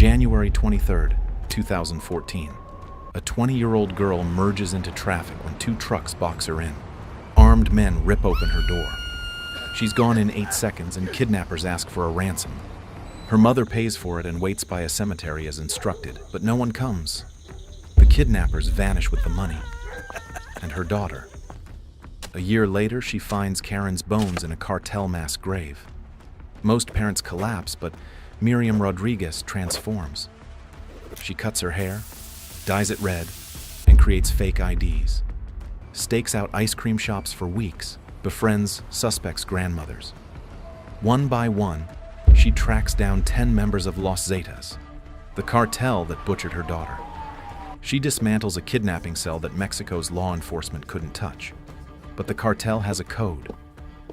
January 23rd, 2014. A 20-year-old girl merges into traffic when two trucks box her in. Armed men rip open her door. She's gone in 8 seconds and kidnappers ask for a ransom. Her mother pays for it and waits by a cemetery as instructed, but no one comes. The kidnappers vanish with the money. And her daughter. A year later, she finds Karen's bones in a cartel mass grave. Most parents collapse, but Miriam Rodríguez transforms. She cuts her hair, dyes it red, and creates fake IDs. Stakes out ice cream shops for weeks, befriends suspects' grandmothers. One by one, she tracks down 10 members of Los Zetas, the cartel that butchered her daughter. She dismantles a kidnapping cell that Mexico's law enforcement couldn't touch. But the cartel has a code: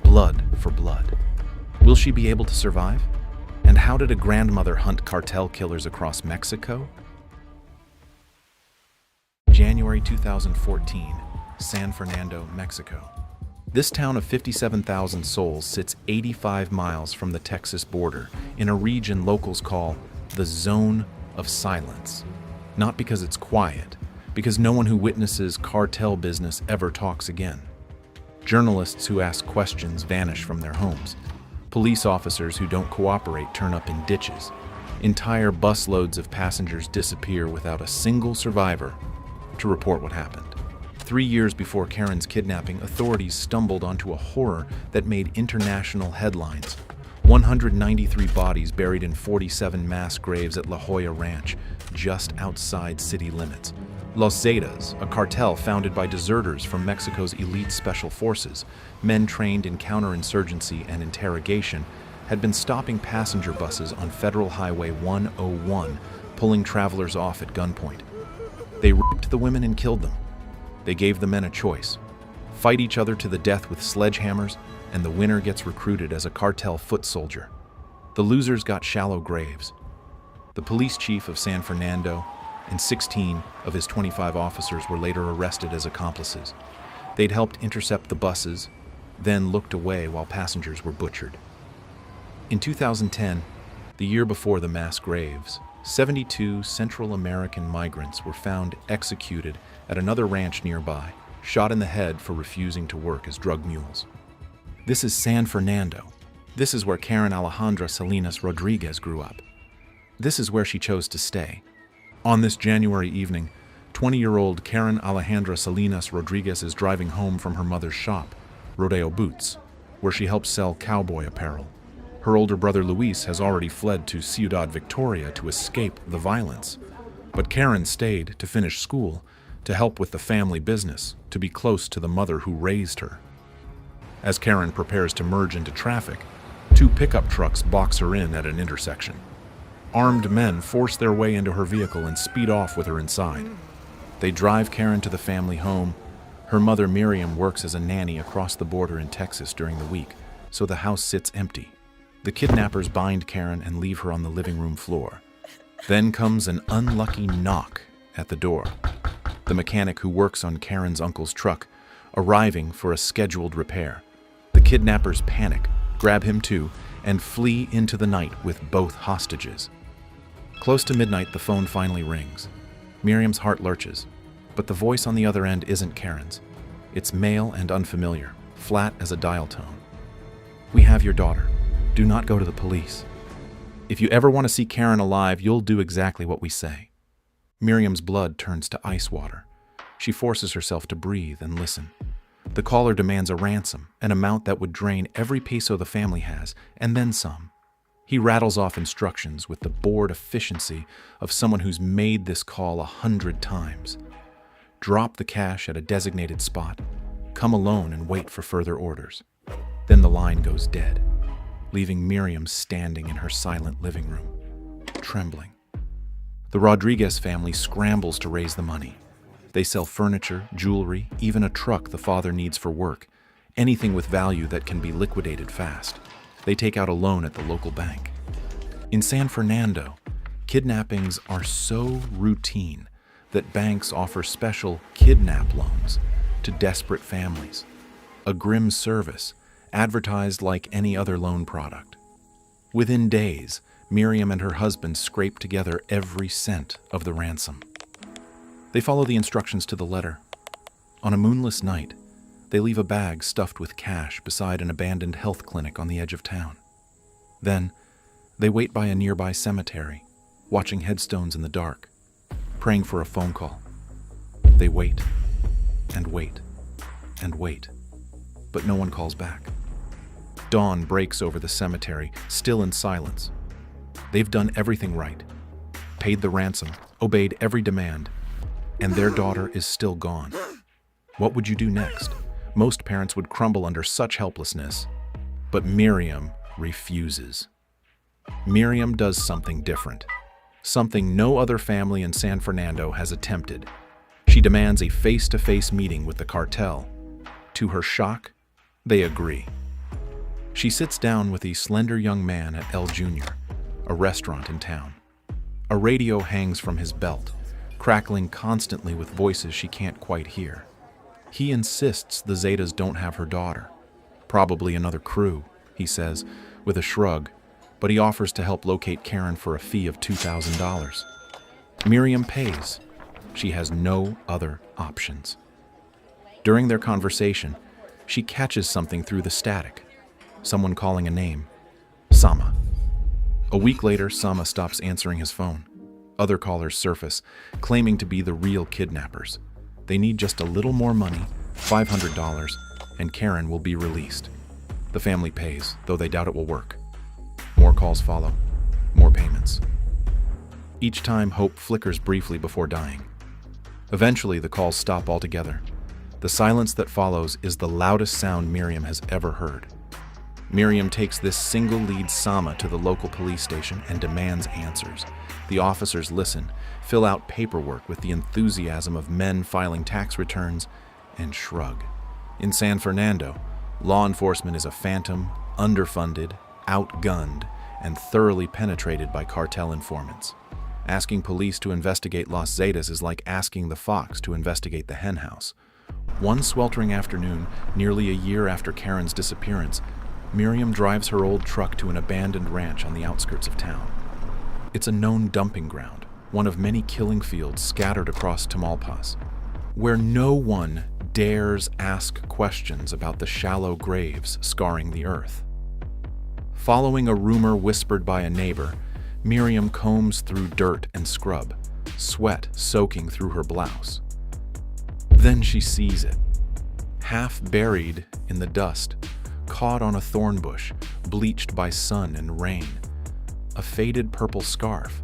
blood for blood. Will she be able to survive? And how did a grandmother hunt cartel killers across Mexico? January 2014, San Fernando, Mexico. This town of 57,000 souls sits 85 miles from the Texas border in a region locals call the Zone of Silence. Not because it's quiet, because no one who witnesses cartel business ever talks again. Journalists who ask questions vanish from their homes. Police officers who don't cooperate turn up in ditches. Entire busloads of passengers disappear without a single survivor to report what happened. 3 years before Karen's kidnapping, authorities stumbled onto a horror that made international headlines. 193 bodies buried in 47 mass graves at La Jolla Ranch, just outside city limits. Los Zetas, a cartel founded by deserters from Mexico's elite special forces, men trained in counterinsurgency and interrogation, had been stopping passenger buses on Federal Highway 101, pulling travelers off at gunpoint. They raped the women and killed them. They gave the men a choice: fight each other to the death with sledgehammers, and the winner gets recruited as a cartel foot soldier. The losers got shallow graves. The police chief of San Fernando and 16 of his 25 officers were later arrested as accomplices. They'd helped intercept the buses, then looked away while passengers were butchered. In 2010, the year before the mass graves, 72 Central American migrants were found executed at another ranch nearby, shot in the head for refusing to work as drug mules. This is San Fernando. This is where Karen Alejandra Salinas Rodríguez grew up. This is where she chose to stay. On this January evening, 20-year-old Karen Alejandra Salinas Rodríguez is driving home from her mother's shop, Rodeo Boots, where she helps sell cowboy apparel. Her older brother Luis has already fled to Ciudad Victoria to escape the violence. But Karen stayed to finish school, to help with the family business, to be close to the mother who raised her. As Karen prepares to merge into traffic, 2 pickup trucks box her in at an intersection. Armed men force their way into her vehicle and speed off with her inside. They drive Karen to the family home. Her mother Miriam works as a nanny across the border in Texas during the week, so the house sits empty. The kidnappers bind Karen and leave her on the living room floor. Then comes an unlucky knock at the door. The mechanic who works on Karen's uncle's truck, arriving for a scheduled repair. The kidnappers panic, grab him too, and flee into the night with both hostages. Close to midnight, the phone finally rings. Miriam's heart lurches, but the voice on the other end isn't Karen's. It's male and unfamiliar, flat as a dial tone. "We have your daughter. Do not go to the police. If you ever want to see Karen alive, you'll do exactly what we say." Miriam's blood turns to ice water. She forces herself to breathe and listen. The caller demands a ransom, an amount that would drain every peso the family has, and then some. He rattles off instructions with the bored efficiency of someone who's made this call 100 times. Drop the cash at a designated spot. Come alone and wait for further orders. Then the line goes dead, leaving Miriam standing in her silent living room, trembling. The Rodríguez family scrambles to raise the money. They sell furniture, jewelry, even a truck the father needs for work, anything with value that can be liquidated fast. They take out a loan at the local bank. In San Fernando, kidnappings are so routine that banks offer special kidnap loans to desperate families, a grim service advertised like any other loan product. Within days, Miriam and her husband scrape together every cent of the ransom. They follow the instructions to the letter. On a moonless night, they leave a bag stuffed with cash beside an abandoned health clinic on the edge of town. Then, they wait by a nearby cemetery, watching headstones in the dark, praying for a phone call. They wait, and wait, and wait, but no one calls back. Dawn breaks over the cemetery, still in silence. They've done everything right, paid the ransom, obeyed every demand, and their daughter is still gone. What would you do next? Most parents would crumble under such helplessness, but Miriam refuses. Miriam does something different, something no other family in San Fernando has attempted. She demands a face-to-face meeting with the cartel. To her shock, they agree. She sits down with a slender young man at El Junior, a restaurant in town. A radio hangs from his belt, crackling constantly with voices she can't quite hear. He insists the Zetas don't have her daughter. Probably another crew, he says, with a shrug, but he offers to help locate Karen for a fee of $2,000. Miriam pays. She has no other options. During their conversation, she catches something through the static. Someone calling a name. Sama. A week later, Sama stops answering his phone. Other callers surface, claiming to be the real kidnappers. They need just a little more money, $500, and Karen will be released. The family pays, though they doubt it will work. More calls follow, more payments. Each time, hope flickers briefly before dying. Eventually, the calls stop altogether. The silence that follows is the loudest sound Miriam has ever heard. Miriam takes this single lead Sama to the local police station and demands answers. The officers listen, fill out paperwork with the enthusiasm of men filing tax returns, and shrug. In San Fernando, law enforcement is a phantom, underfunded, outgunned, and thoroughly penetrated by cartel informants. Asking police to investigate Los Zetas is like asking the fox to investigate the henhouse. One sweltering afternoon, nearly a year after Karen's disappearance, Miriam drives her old truck to an abandoned ranch on the outskirts of town. It's a known dumping ground, one of many killing fields scattered across Tamaulipas, where no one dares ask questions about the shallow graves scarring the earth. Following a rumor whispered by a neighbor, Miriam combs through dirt and scrub, sweat soaking through her blouse. Then she sees it, half buried in the dust, caught on a thorn bush, bleached by sun and rain. A faded purple scarf.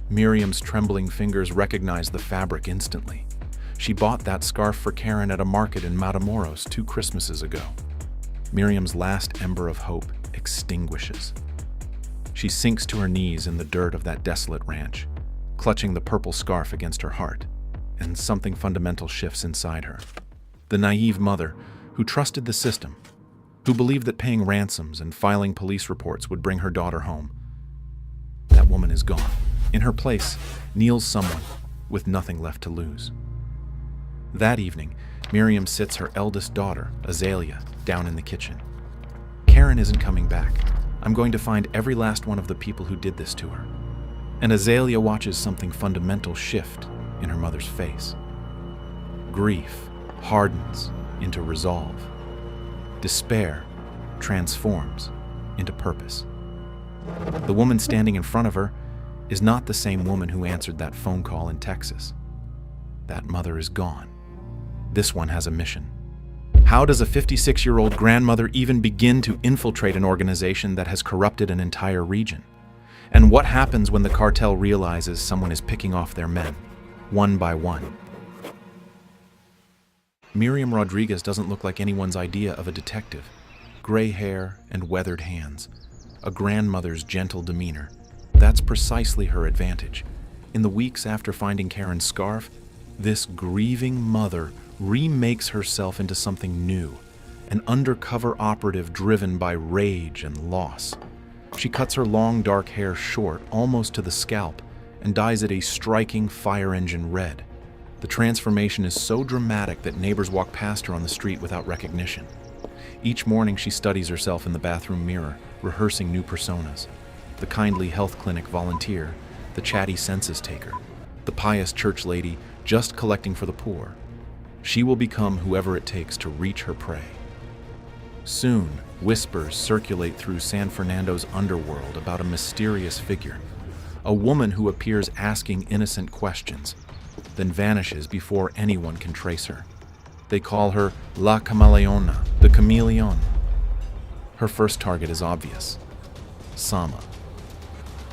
Miriam's trembling fingers recognize the fabric instantly. She bought that scarf for Karen at a market in Matamoros 2 Christmases ago. Miriam's last ember of hope extinguishes. She sinks to her knees in the dirt of that desolate ranch, clutching the purple scarf against her heart, and something fundamental shifts inside her. The naive mother, who trusted the system, who believed that paying ransoms and filing police reports would bring her daughter home. That woman is gone. In her place kneels someone with nothing left to lose. That evening, Miriam sits her eldest daughter, Azalea, down in the kitchen. Karen isn't coming back. I'm going to find every last one of the people who did this to her. And Azalea watches something fundamental shift in her mother's face. Grief hardens into resolve. Despair transforms into purpose. The woman standing in front of her is not the same woman who answered that phone call in Texas. That mother is gone. This one has a mission. How does a 56-year-old grandmother even begin to infiltrate an organization that has corrupted an entire region? And what happens when the cartel realizes someone is picking off their men, one by one? Miriam Rodríguez doesn't look like anyone's idea of a detective. Gray hair and weathered hands. A grandmother's gentle demeanor. That's precisely her advantage. In the weeks after finding Karen's scarf, this grieving mother remakes herself into something new, an undercover operative driven by rage and loss. She cuts her long dark hair short, almost to the scalp, and dyes it a striking fire engine red. The transformation is so dramatic that neighbors walk past her on the street without recognition. Each morning she studies herself in the bathroom mirror, rehearsing new personas. the kindly health clinic volunteer, the chatty census taker, the pious church lady just collecting for the poor. She will become whoever it takes to reach her prey. Soon, whispers circulate through San Fernando's underworld about a mysterious figure, a woman who appears asking innocent questions, then vanishes before anyone can trace her. They call her La Camaleona, the chameleon. Her first target is obvious: Sama,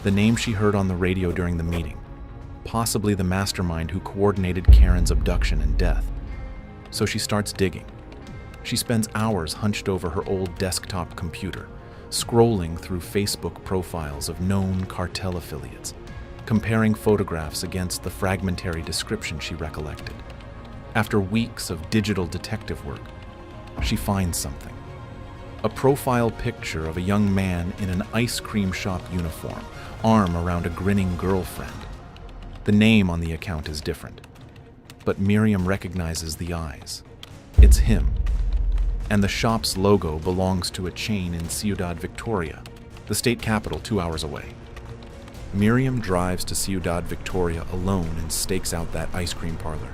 the name she heard on the radio during the meeting, possibly the mastermind who coordinated Karen's abduction and death. So she starts digging. She spends hours hunched over her old desktop computer, scrolling through Facebook profiles of known cartel affiliates, comparing photographs against the fragmentary description she recollected. After weeks of digital detective work, she finds something. A profile picture of a young man in an ice cream shop uniform, arm around a grinning girlfriend. The name on the account is different, but Miriam recognizes the eyes. It's him. And the shop's logo belongs to a chain in Ciudad Victoria, the state capital 2 hours away. Miriam drives to Ciudad Victoria alone and stakes out that ice cream parlor.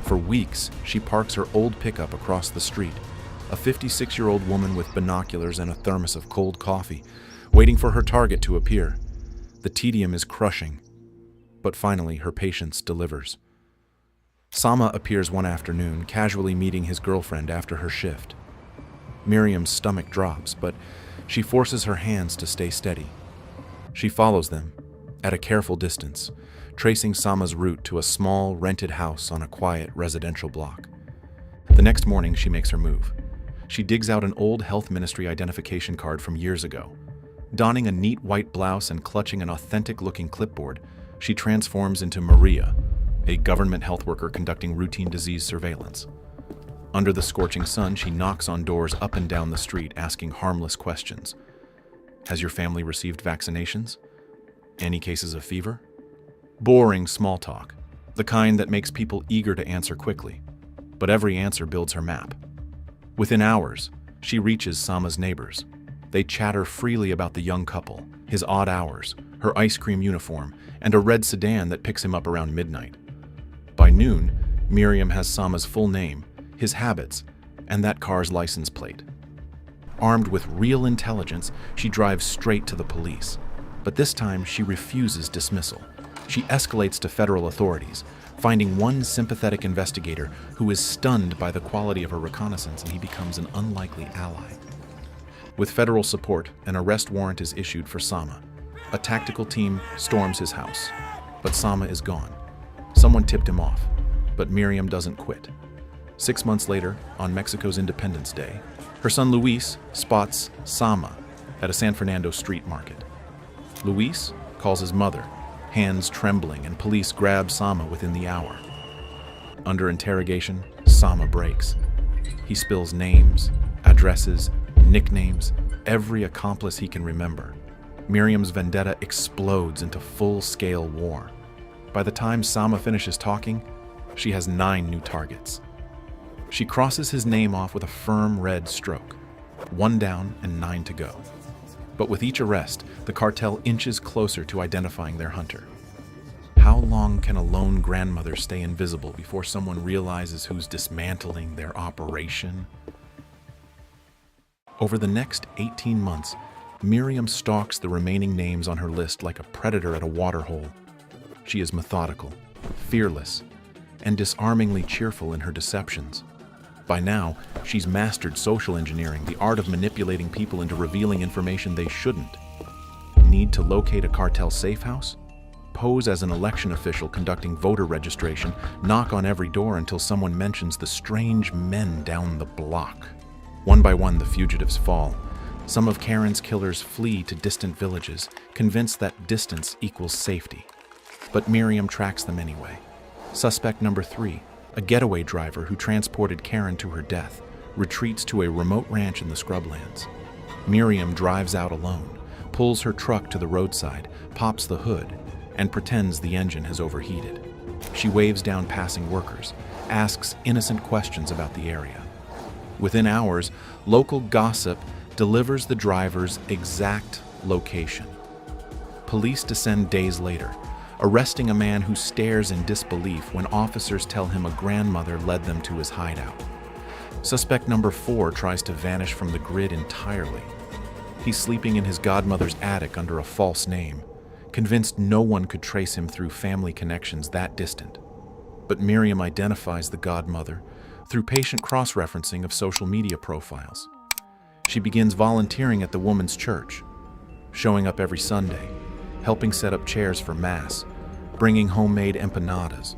For weeks, she parks her old pickup across the street, a 56-year-old woman with binoculars and a thermos of cold coffee, waiting for her target to appear. The tedium is crushing, but finally her patience delivers. Sama appears one afternoon, casually meeting his girlfriend after her shift. Miriam's stomach drops, but she forces her hands to stay steady. She follows them, at a careful distance, tracing Sama's route to a small, rented house on a quiet residential block. The next morning, she makes her move. She digs out an old health ministry identification card from years ago. Donning a neat white blouse and clutching an authentic-looking clipboard, she transforms into Maria, a government health worker conducting routine disease surveillance. Under the scorching sun, she knocks on doors up and down the street, asking harmless questions. Has your family received vaccinations? Any cases of fever? Boring small talk, the kind that makes people eager to answer quickly. But every answer builds her map. Within hours, she reaches Sama's neighbors. They chatter freely about the young couple, his odd hours, her ice cream uniform, and a red sedan that picks him up around midnight. By noon, Miriam has Sama's full name, his habits, and that car's license plate. Armed with real intelligence, she drives straight to the police. But this time, she refuses dismissal. She escalates to federal authorities, finding one sympathetic investigator who is stunned by the quality of her reconnaissance, and he becomes an unlikely ally. With federal support, an arrest warrant is issued for Sama. A tactical team storms his house, but Sama is gone. Someone tipped him off, but Miriam doesn't quit. 6 months later, on Mexico's Independence Day, her son Luis spots Sama at a San Fernando street market. Luis calls his mother, hands trembling, and police grab Sama within the hour. Under interrogation, Sama breaks. He spills names, addresses, nicknames, every accomplice he can remember. Miriam's vendetta explodes into full-scale war. By the time Sama finishes talking, she has 9 new targets. She crosses his name off with a firm red stroke. 1 down and 9 to go. But with each arrest, the cartel inches closer to identifying their hunter. How long can a lone grandmother stay invisible before someone realizes who's dismantling their operation? Over the next 18 months, Miriam stalks the remaining names on her list like a predator at a waterhole. She is methodical, fearless, and disarmingly cheerful in her deceptions. By now, she's mastered social engineering, the art of manipulating people into revealing information they shouldn't. Need to locate a cartel safe house? Pose as an election official conducting voter registration, knock on every door until someone mentions the strange men down the block. One by one, the fugitives fall. Some of Karen's killers flee to distant villages, convinced that distance equals safety. But Miriam tracks them anyway. Suspect number 3, a getaway driver who transported Karen to her death, retreats to a remote ranch in the scrublands. Miriam drives out alone, pulls her truck to the roadside, pops the hood, and pretends the engine has overheated. She waves down passing workers, asks innocent questions about the area. Within hours, local gossip delivers the driver's exact location. Police descend days later, arresting a man who stares in disbelief when officers tell him a grandmother led them to his hideout. Suspect number 4 tries to vanish from the grid entirely. He's sleeping in his godmother's attic under a false name, convinced no one could trace him through family connections that distant. But Miriam identifies the godmother through patient cross-referencing of social media profiles. She begins volunteering at the woman's church, showing up every Sunday, helping set up chairs for Mass, bringing homemade empanadas.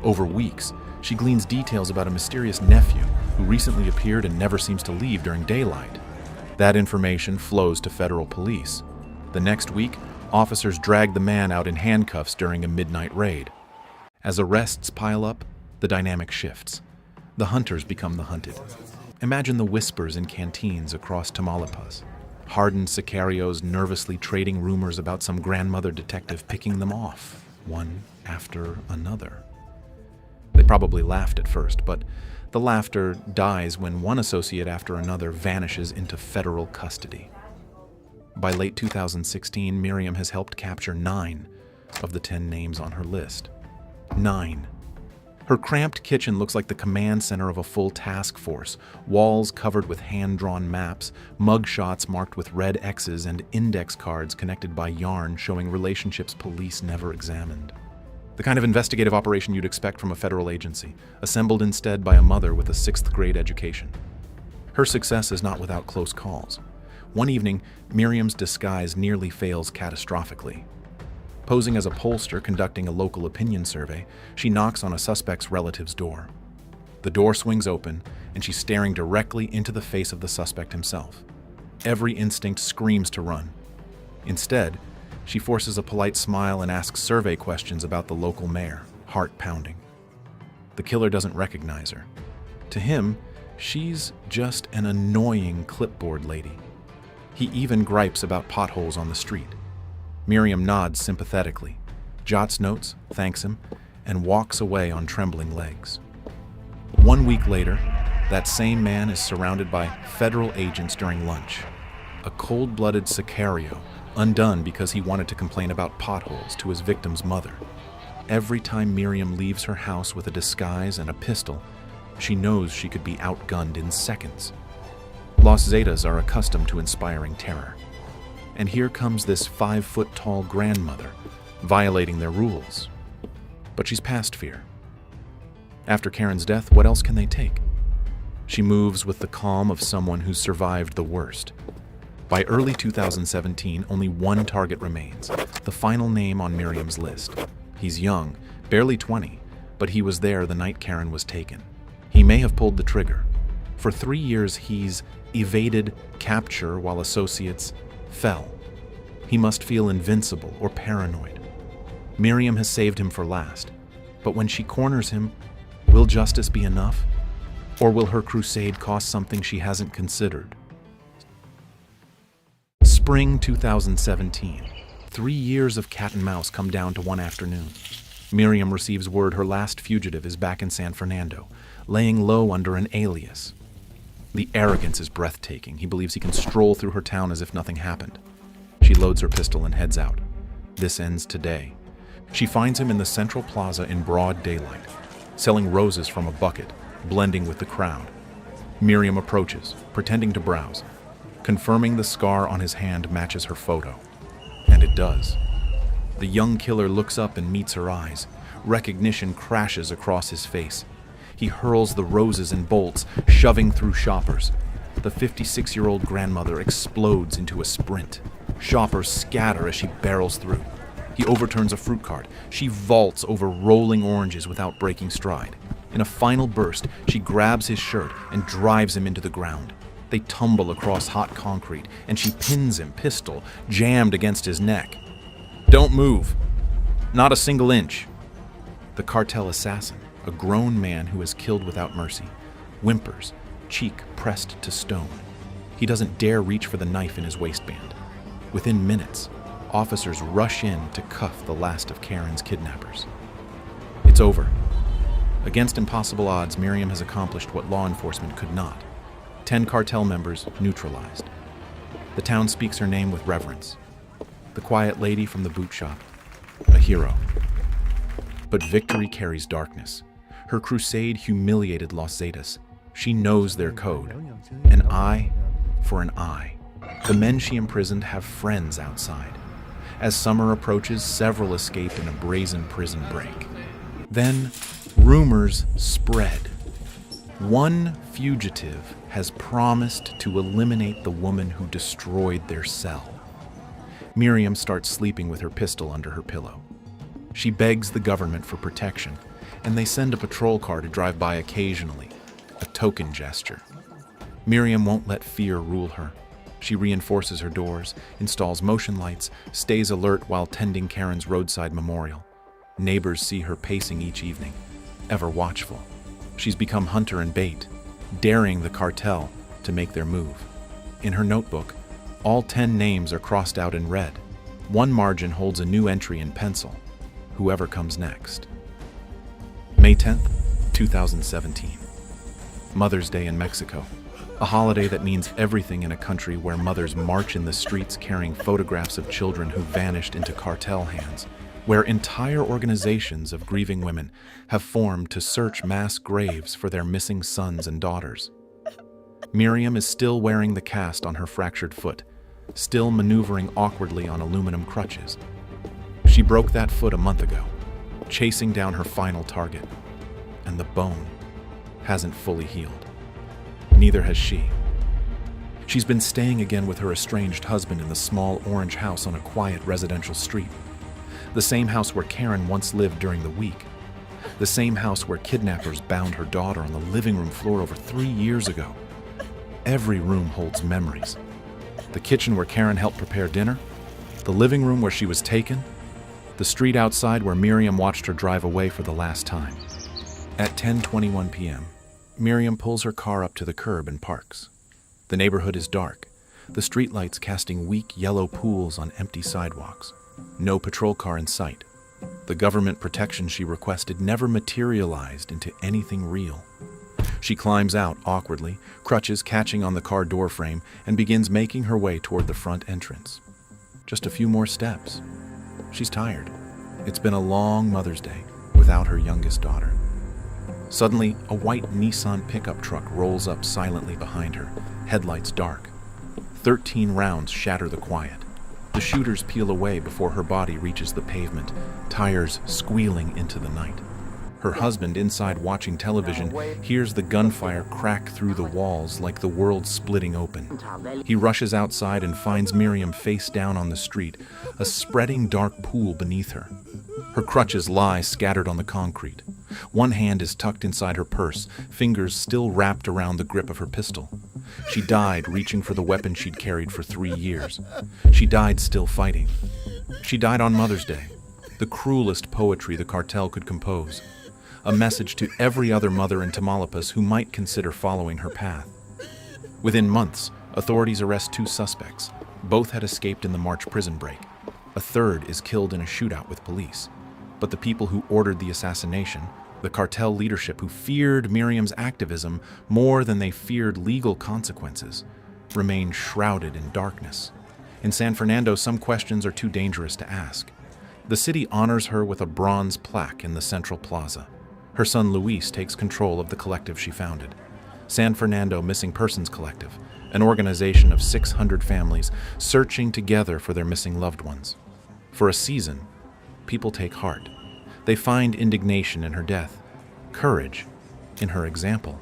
Over weeks, she gleans details about a mysterious nephew who recently appeared and never seems to leave during daylight. That information flows to federal police. The next week, officers drag the man out in handcuffs during a midnight raid. As arrests pile up, the dynamic shifts. The hunters become the hunted. Imagine the whispers in canteens across Tamaulipas. Hardened sicarios nervously trading rumors about some grandmother detective picking them off, one after another. They probably laughed at first, but the laughter dies when one associate after another vanishes into federal custody. By late 2016, Miriam has helped capture 9 of the 10 names on her list. 9. Her cramped kitchen looks like the command center of a full task force, walls covered with hand-drawn maps, mugshots marked with red X's, and index cards connected by yarn showing relationships police never examined. The kind of investigative operation you'd expect from a federal agency, assembled instead by a mother with a 6th grade education. Her success is not without close calls. One evening, Miriam's disguise nearly fails catastrophically. Posing as a pollster conducting a local opinion survey, she knocks on a suspect's relative's door. The door swings open, and she's staring directly into the face of the suspect himself. Every instinct screams to run. Instead, she forces a polite smile and asks survey questions about the local mayor, heart pounding. The killer doesn't recognize her. To him, she's just an annoying clipboard lady. He even gripes about potholes on the street. Miriam nods sympathetically, jots notes, thanks him, and walks away on trembling legs. 1 week later, that same man is surrounded by federal agents during lunch. A cold-blooded sicario, undone because he wanted to complain about potholes to his victim's mother. Every time Miriam leaves her house with a disguise and a pistol, she knows she could be outgunned in seconds. Los Zetas are accustomed to inspiring terror. And here comes this 5-foot-tall grandmother, violating their rules. But she's past fear. After Karen's death, what else can they take? She moves with the calm of someone who's survived the worst. By early 2017, only one target remains, the final name on Miriam's list. He's young, barely 20, but he was there the night Karen was taken. He may have pulled the trigger. For 3 years, he's evaded capture while associates fell. He must feel invincible or paranoid. Miriam has saved him for last, but when she corners him, will justice be enough? Or will her crusade cost something she hasn't considered? Spring 2017. 3 years of cat and mouse come down to one afternoon. Miriam receives word her last fugitive is back in San Fernando, laying low under an alias. The arrogance is breathtaking. He believes he can stroll through her town as if nothing happened. She loads her pistol and heads out. This ends today. She finds him in the central plaza in broad daylight, selling roses from a bucket, blending with the crowd. Miriam approaches, pretending to browse, confirming the scar on his hand matches her photo. And it does. The young killer looks up and meets her eyes. Recognition crashes across his face. He hurls the roses and bolts, shoving through shoppers. The 56-year-old grandmother explodes into a sprint. Shoppers scatter as she barrels through. He overturns a fruit cart. She vaults over rolling oranges without breaking stride. In a final burst, she grabs his shirt and drives him into the ground. They tumble across hot concrete, and she pins him, pistol jammed against his neck. "Don't move. Not a single inch." The cartel assassin, a grown man who is killed without mercy, whimpers, cheek pressed to stone. He doesn't dare reach for the knife in his waistband. Within minutes, officers rush in to cuff the last of Karen's kidnappers. It's over. Against impossible odds, Miriam has accomplished what law enforcement could not. 10 cartel members neutralized. The town speaks her name with reverence. the quiet lady from the boot shop, a hero. But victory carries darkness. Her crusade humiliated Los Zetas. She knows their code. An eye for an eye. The men she imprisoned have friends outside. As summer approaches, several escape in a brazen prison break. Then, rumors spread. One fugitive has promised to eliminate the woman who destroyed their cell. Miriam starts sleeping with her pistol under her pillow. She begs the government for protection, and they send a patrol car to drive by occasionally, a token gesture. Miriam won't let fear rule her. She reinforces her doors, installs motion lights, stays alert while tending Karen's roadside memorial. Neighbors see her pacing each evening, ever watchful. She's become hunter and bait, daring the cartel to make their move. In her notebook, all 10 names are crossed out in red. One margin holds a new entry in pencil: whoever comes next. May 10th, 2017. Mother's Day in Mexico. A holiday that means everything in a country where mothers march in the streets carrying photographs of children who vanished into cartel hands, where entire organizations of grieving women have formed to search mass graves for their missing sons and daughters. Miriam is still wearing the cast on her fractured foot, still maneuvering awkwardly on aluminum crutches. She broke that foot a month ago, chasing down her final target, and the bone hasn't fully healed. Neither has she. She's been staying again with her estranged husband in the small orange house on a quiet residential street. The same house where Karen once lived during the week. The same house where kidnappers bound her daughter on the living room floor over 3 years ago. Every room holds memories. The kitchen where Karen helped prepare dinner, the living room where she was taken, the street outside where Miriam watched her drive away for the last time. At 10:21 p.m., Miriam pulls her car up to the curb and parks. The neighborhood is dark, the streetlights casting weak yellow pools on empty sidewalks. No patrol car in sight. The government protection she requested never materialized into anything real. She climbs out awkwardly, crutches catching on the car door frame, and begins making her way toward the front entrance. Just a few more steps. She's tired. It's been a long Mother's Day without her youngest daughter. Suddenly, a white Nissan pickup truck rolls up silently behind her, headlights dark. 13 rounds shatter the quiet. The shooters peel away before her body reaches the pavement, tires squealing into the night. Her husband, inside watching television, hears the gunfire crack through the walls like the world splitting open. He rushes outside and finds Miriam face down on the street, a spreading dark pool beneath her. Her crutches lie scattered on the concrete. One hand is tucked inside her purse, fingers still wrapped around the grip of her pistol. She died reaching for the weapon she'd carried for 3 years. She died still fighting. She died on Mother's Day, the cruelest poetry the cartel could compose. A message to every other mother in Tamaulipas who might consider following her path. Within months, authorities arrest 2 suspects. Both had escaped in the March prison break. A third is killed in a shootout with police. But the people who ordered the assassination, the cartel leadership who feared Miriam's activism more than they feared legal consequences, remain shrouded in darkness. In San Fernando, some questions are too dangerous to ask. The city honors her with a bronze plaque in the central plaza. Her son Luis takes control of the collective she founded, San Fernando Missing Persons Collective, an organization of 600 families searching together for their missing loved ones. For a season, people take heart. They find indignation in her death, courage in her example.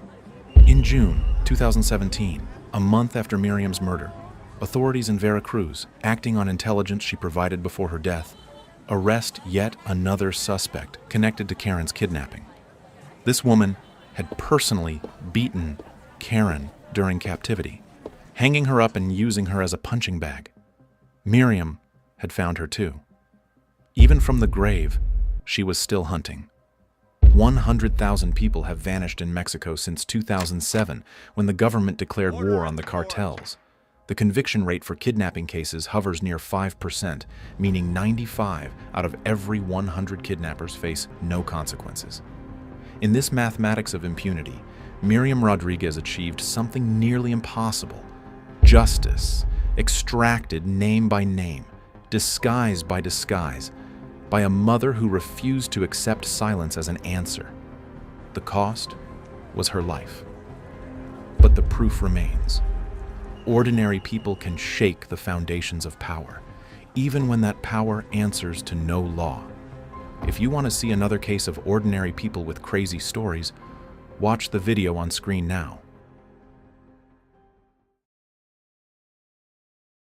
In June 2017, a month after Miriam's murder, authorities in Veracruz, acting on intelligence she provided before her death, arrest yet another suspect connected to Karen's kidnapping. This woman had personally beaten Karen during captivity, hanging her up and using her as a punching bag. Miriam had found her too. Even from the grave, she was still hunting. 100,000 people have vanished in Mexico since 2007, when the government declared war on the cartels. The conviction rate for kidnapping cases hovers near 5%, meaning 95 out of every 100 kidnappers face no consequences. In this mathematics of impunity, Miriam Rodríguez achieved something nearly impossible. Justice, extracted name by name, disguised by disguise, by a mother who refused to accept silence as an answer. The cost was her life. But the proof remains. Ordinary people can shake the foundations of power, even when that power answers to no law. If you want to see another case of ordinary people with crazy stories, watch the video on screen now.